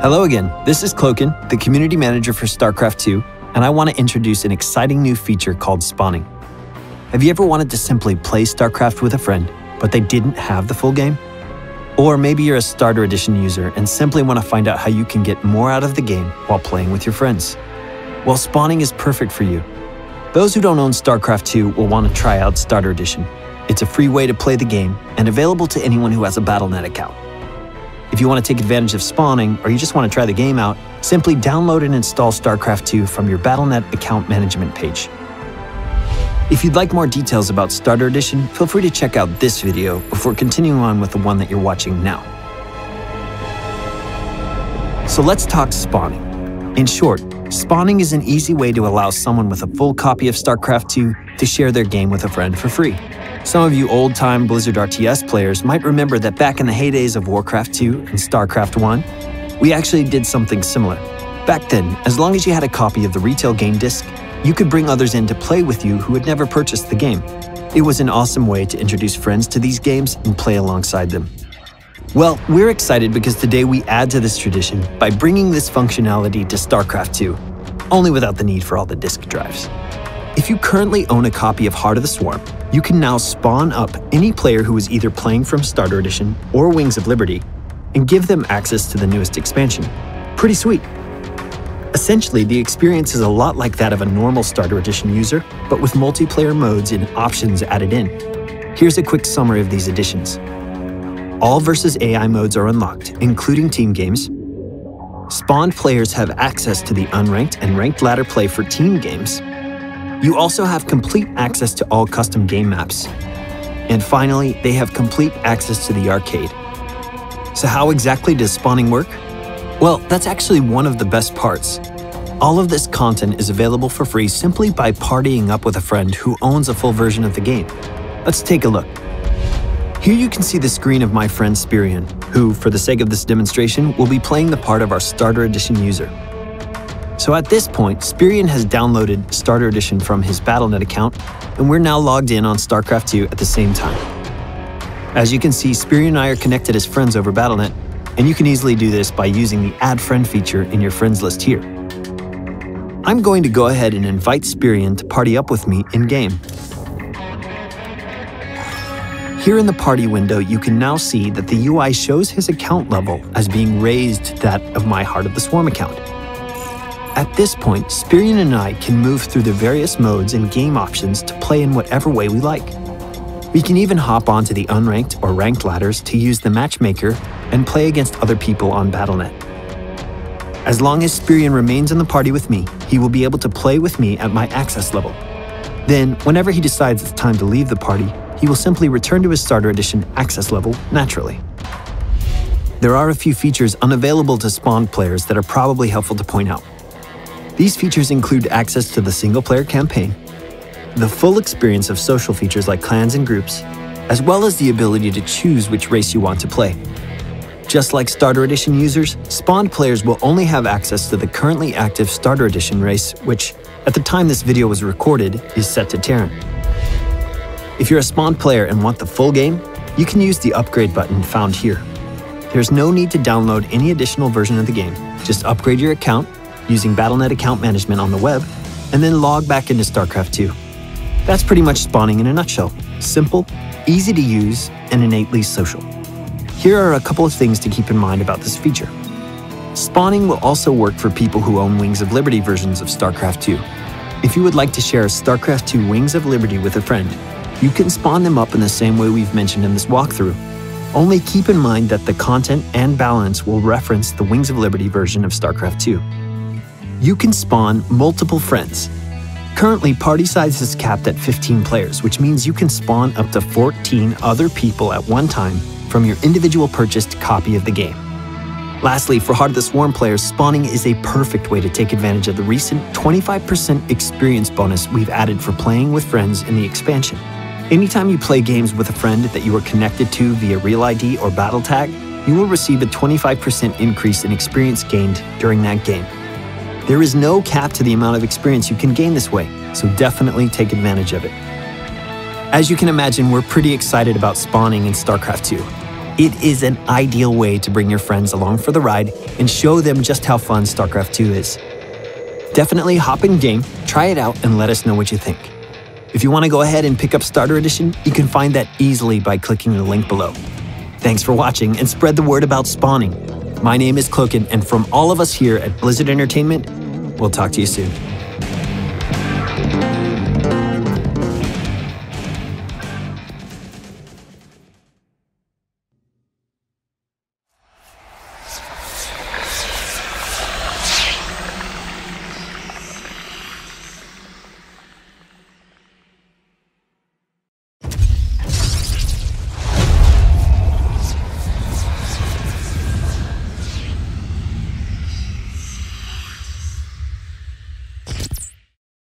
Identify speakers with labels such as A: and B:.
A: Hello again, this is Cloakin, the community manager for StarCraft II, and I want to introduce an exciting new feature called spawning. Have you ever wanted to simply play StarCraft with a friend, but they didn't have the full game? Or maybe you're a Starter Edition user and simply want to find out how you can get more out of the game while playing with your friends. Well, spawning is perfect for you. Those who don't own StarCraft II will want to try out Starter Edition. It's a free way to play the game and available to anyone who has a Battle.net account. If you want to take advantage of spawning or you just want to try the game out, simply download and install StarCraft II from your Battle.net account management page. If you'd like more details about Starter Edition, feel free to check out this video before continuing on with the one that you're watching now. So let's talk spawning. In short, spawning is an easy way to allow someone with a full copy of StarCraft II to share their game with a friend for free. Some of you old-time Blizzard RTS players might remember that back in the heydays of Warcraft II and StarCraft I, we actually did something similar. Back then, as long as you had a copy of the retail game disc, you could bring others in to play with you who had never purchased the game. It was an awesome way to introduce friends to these games and play alongside them. Well, we're excited because today we add to this tradition by bringing this functionality to StarCraft II, only without the need for all the disk drives. If you currently own a copy of Heart of the Swarm, you can now spawn up any player who is either playing from Starter Edition or Wings of Liberty and give them access to the newest expansion. Pretty sweet. Essentially, the experience is a lot like that of a normal Starter Edition user, but with multiplayer modes and options added in. Here's a quick summary of these additions. All versus AI modes are unlocked, including team games. Spawned players have access to the unranked and ranked ladder play for team games. You also have complete access to all custom game maps. And finally, they have complete access to the arcade. So how exactly does spawning work? Well, that's actually one of the best parts. All of this content is available for free simply by partying up with a friend who owns a full version of the game. Let's take a look. Here you can see the screen of my friend Spirion, who, for the sake of this demonstration, will be playing the part of our Starter Edition user. So at this point, Spirion has downloaded Starter Edition from his Battle.net account, and we're now logged in on StarCraft II at the same time. As you can see, Spirion and I are connected as friends over Battle.net, and you can easily do this by using the Add Friend feature in your friends list here. I'm going to go ahead and invite Spirion to party up with me in-game. Here in the party window, you can now see that the UI shows his account level as being raised to that of my Heart of the Swarm account. At this point, Spirion and I can move through the various modes and game options to play in whatever way we like. We can even hop onto the unranked or ranked ladders to use the matchmaker and play against other people on Battle.net. As long as Spirion remains in the party with me, he will be able to play with me at my access level. Then, whenever he decides it's time to leave the party, he will simply return to his Starter Edition access level naturally. There are a few features unavailable to spawned players that are probably helpful to point out. These features include access to the single-player campaign, the full experience of social features like clans and groups, as well as the ability to choose which race you want to play. Just like Starter Edition users, spawned players will only have access to the currently active Starter Edition race, which, at the time this video was recorded, is set to Terran. If you're a spawned player and want the full game, you can use the upgrade button found here. There's no need to download any additional version of the game. Just upgrade your account using Battle.net account management on the web, and then log back into StarCraft II. That's pretty much spawning in a nutshell. Simple, easy to use, and innately social. Here are a couple of things to keep in mind about this feature. Spawning will also work for people who own Wings of Liberty versions of StarCraft II. If you would like to share a StarCraft II Wings of Liberty with a friend, you can spawn them up in the same way we've mentioned in this walkthrough. Only keep in mind that the content and balance will reference the Wings of Liberty version of StarCraft II. You can spawn multiple friends. Currently, party size is capped at 15 players, which means you can spawn up to 14 other people at one time from your individual purchased copy of the game. Lastly, for Heart of the Swarm players, spawning is a perfect way to take advantage of the recent 25% experience bonus we've added for playing with friends in the expansion. Anytime you play games with a friend that you are connected to via Real ID or Battle Tag, you will receive a 25% increase in experience gained during that game. There is no cap to the amount of experience you can gain this way, so definitely take advantage of it. As you can imagine, we're pretty excited about spawning in StarCraft II. It is an ideal way to bring your friends along for the ride and show them just how fun StarCraft II is. Definitely hop in game, try it out, and let us know what you think. If you want to go ahead and pick up Starter Edition, you can find that easily by clicking the link below. Thanks for watching and spread the word about spawning. My name is Cloaken, and from all of us here at Blizzard Entertainment, we'll talk to you soon.